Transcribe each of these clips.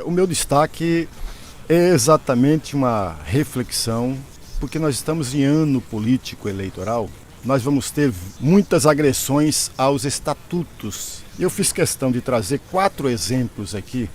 O meu destaque é exatamente uma reflexão, porque nós estamos em ano político eleitoral, nós vamos ter muitas agressões aos estatutos. Eu fiz questão de trazer 4 exemplos aqui,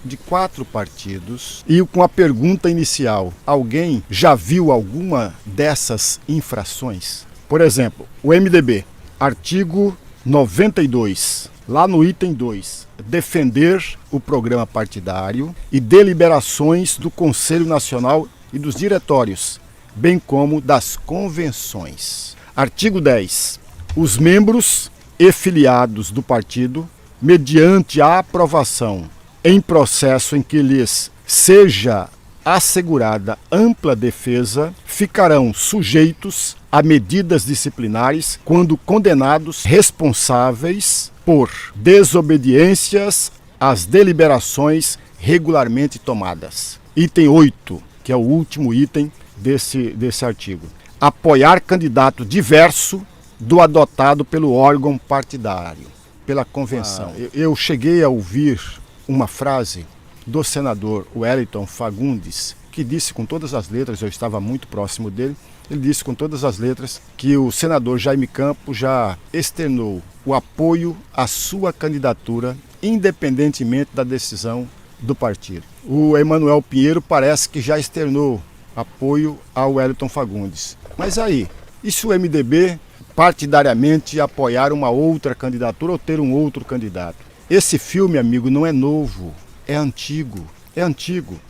de 4 partidos, e com a pergunta inicial: alguém já viu alguma dessas infrações? Por exemplo, o MDB, artigo 92, lá no item 2, defender o programa partidário e deliberações do Conselho Nacional e dos diretórios, bem como das convenções. Artigo 10, os membros e filiados do partido, mediante a aprovação em processo em que lhes seja assegurada ampla defesa, ficarão sujeitos a medidas disciplinares quando condenados responsáveis por desobediências às deliberações regularmente tomadas. Item 8, que é o último item desse artigo. Apoiar candidato diverso do adotado pelo órgão partidário, pela convenção. Eu cheguei a ouvir uma frase do senador Wellington Fagundes, que disse com todas as letras, eu estava muito próximo dele, ele disse com todas as letras que o senador Jaime Campos já externou o apoio à sua candidatura, independentemente da decisão do partido. O Emanuel Pinheiro parece que já externou apoio ao Wellington Fagundes. Mas aí, e se o MDB partidariamente apoiar uma outra candidatura ou ter um outro candidato? Esse filme, amigo, não é novo, é antigo.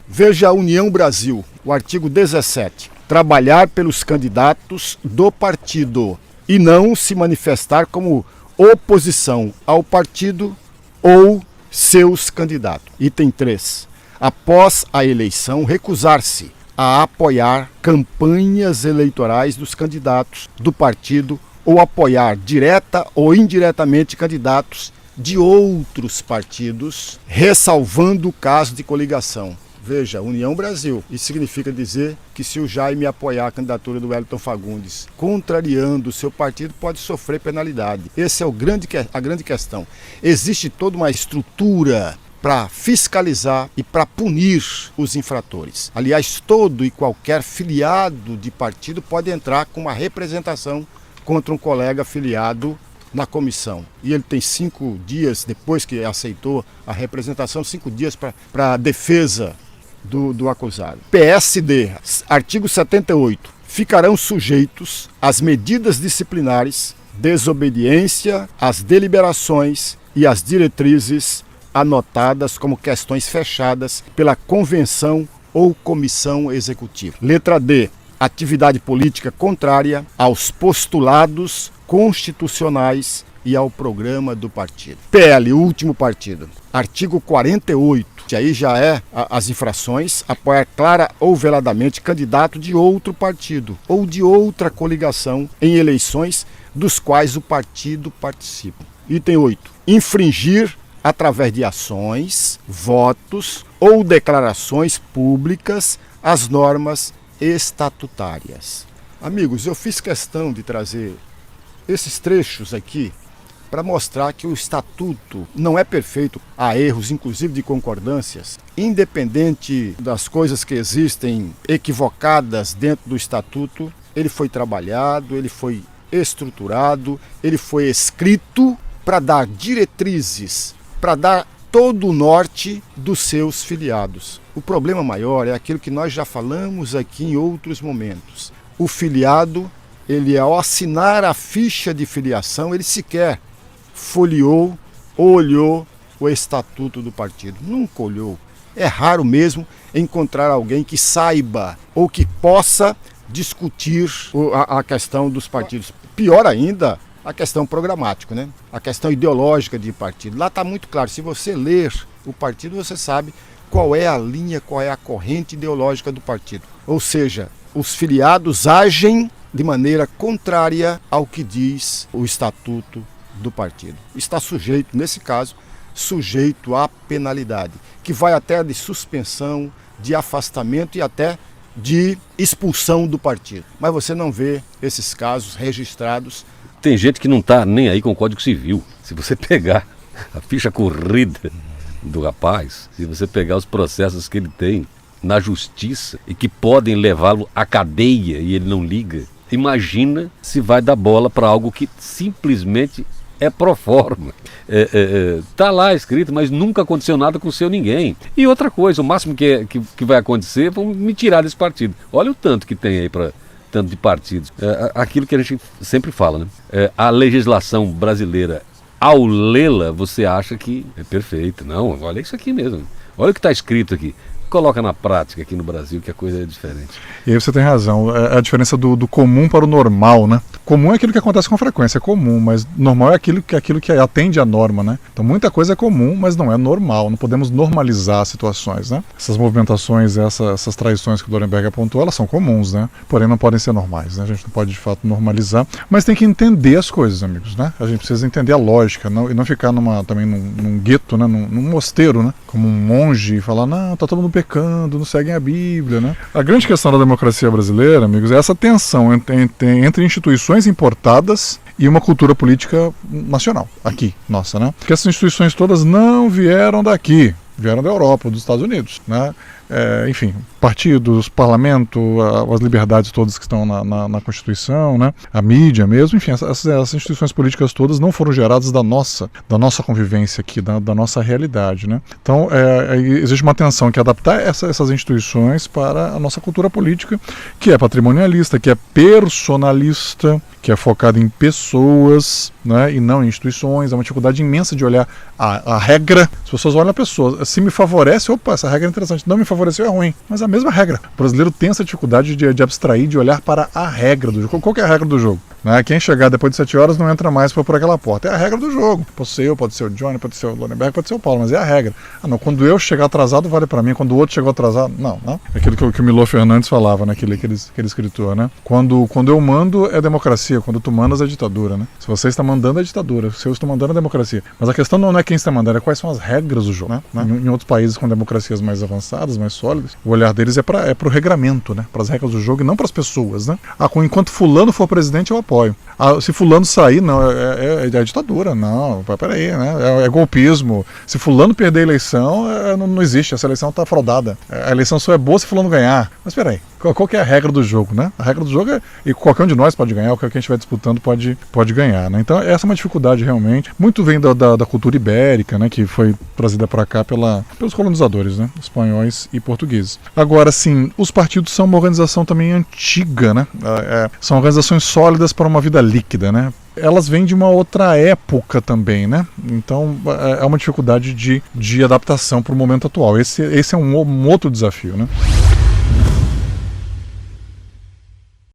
Veja a União Brasil, o artigo 17. Trabalhar pelos candidatos do partido e não se manifestar como oposição ao partido ou seus candidatos. Item 3. Após a eleição, recusar-se a apoiar campanhas eleitorais dos candidatos do partido ou apoiar direta ou indiretamente candidatos de outros partidos, ressalvando o caso de coligação. Veja, União Brasil. Isso significa dizer que se o Jaime apoiar a candidatura do Wellington Fagundes, contrariando o seu partido, pode sofrer penalidade. Essa é a grande questão. Existe toda uma estrutura para fiscalizar e para punir os infratores. Aliás, todo e qualquer filiado de partido pode entrar com uma representação contra um colega filiado na comissão. E ele tem 5 dias, depois que aceitou a representação, 5 dias para a defesa do acusado. PSD, artigo 78. Ficarão sujeitos às medidas disciplinares, desobediência às deliberações e às diretrizes anotadas como questões fechadas pela convenção ou comissão executiva. Letra D. Atividade política contrária aos postulados constitucionais e ao programa do partido. PL, o último partido. Artigo 48. Aí já é as infrações: apoiar clara ou veladamente candidato de outro partido ou de outra coligação em eleições dos quais o partido participa. Item 8. Infringir através de ações, votos ou declarações públicas as normas estatutárias. Amigos, eu fiz questão de trazer esses trechos aqui para mostrar que o estatuto não é perfeito, há erros, inclusive de concordâncias, independente das coisas que existem equivocadas dentro do estatuto. Ele foi trabalhado, ele foi estruturado, ele foi escrito para dar diretrizes, para dar todo o norte dos seus filiados. O problema maior é aquilo que nós já falamos aqui em outros momentos. O filiado, ele ao assinar a ficha de filiação, ele sequer folheou ou olhou o estatuto do partido. Nunca olhou. É raro mesmo encontrar alguém que saiba ou que possa discutir a questão dos partidos. Pior ainda, a questão programática, né? A questão ideológica de partido. Lá está muito claro. Se você ler o partido, você sabe qual é a linha, qual é a corrente ideológica do partido. Ou seja, os filiados agem de maneira contrária ao que diz o estatuto do partido. Está sujeito, nesse caso, sujeito à penalidade, que vai até de suspensão, de afastamento e até de expulsão do partido. Mas você não vê esses casos registrados. Tem gente que não está nem aí com o Código Civil. Se você pegar a ficha corrida do rapaz, se você pegar os processos que ele tem na justiça e que podem levá-lo à cadeia e ele não liga, imagina se vai dar bola para algo que simplesmente é pro forma. Tá lá escrito, mas nunca aconteceu nada com o seu ninguém. E outra coisa, o máximo que vai acontecer, vão me tirar desse partido. Olha o tanto que tem aí para tanto de partidos. Aquilo que a gente sempre fala, né? A legislação brasileira, ao lê-la, você acha que é perfeita. Não, olha isso aqui mesmo. Olha o que está escrito aqui. Coloca na prática aqui no Brasil que a coisa é diferente. E aí você tem razão, a diferença do comum para o normal, né? Comum é aquilo que acontece com frequência, é comum, mas normal é aquilo que atende à norma, né? Então muita coisa é comum, mas não é normal, não podemos normalizar as situações, né? Essas movimentações, essas traições que o Dorenberg apontou, elas são comuns, né? Porém não podem ser normais, né? A gente não pode de fato normalizar, mas tem que entender as coisas, amigos, né? A gente precisa entender a lógica, e não ficar também num gueto, né? Num mosteiro, né? Como um monge e falar, não, tá todo mundo pecando, não seguem a Bíblia, né? A grande questão da democracia brasileira, amigos, é essa tensão entre instituições importadas e uma cultura política nacional, aqui, nossa, né? Porque essas instituições todas não vieram daqui, vieram da Europa, dos Estados Unidos, né? Enfim, partidos, parlamento, as liberdades todas que estão na Constituição, né? A mídia mesmo, enfim, essas instituições políticas todas não foram geradas da nossa convivência aqui, da nossa realidade, né? Então, existe uma tensão que é adaptar essas instituições para a nossa cultura política, que é patrimonialista, que é personalista, que é focada em pessoas, né, e não em instituições. É uma dificuldade imensa de olhar a regra. As pessoas olham a pessoa. Se me favorece, opa, essa regra é interessante. Não me favoreceu, é ruim. Mas é a mesma regra. O brasileiro tem essa dificuldade de abstrair, de olhar para a regra do jogo. Qual que é a regra do jogo? Né? Quem chegar depois de 7 horas não entra mais por aquela porta. É a regra do jogo. Pode ser eu, pode ser o Johnny, pode ser o Lorenberg, pode ser o Paulo, mas é a regra. Não, quando eu chegar atrasado, vale para mim. Quando o outro chegou atrasado, não. É aquilo que o Milor Fernandes falava, né? Aquele escritor, né? Quando eu mando, é democracia. Quando tu mandas, é ditadura, né? Se você está mandando, é ditadura. Se eu estou mandando, é democracia. Mas a questão não é quem está mandando, é quais são as regras do jogo, né? Em outros países com democracias mais avançadas, mais sólidas, o olhar deles é para o regramento, né? Para as regras do jogo e não para as pessoas, né? Enquanto fulano for presidente, eu apoio. Se fulano sair, não, é ditadura, não, peraí, né? É golpismo. Se fulano perder a eleição, não existe, essa eleição está fraudada. A eleição só é boa se fulano ganhar. Mas peraí, qual que é a regra do jogo, né? A regra do jogo e qualquer um de nós pode ganhar, qualquer quem estiver disputando pode ganhar, né? Então essa é uma dificuldade realmente. Muito vem da cultura ibérica, né? Que foi trazida para cá pelos colonizadores, né? Espanhóis e portugueses. Agora, sim, os partidos são uma organização também antiga, né? São organizações sólidas para uma vida líquida, né? Elas vêm de uma outra época também, né? Então é uma dificuldade de adaptação para o momento atual. Esse é um outro desafio, né?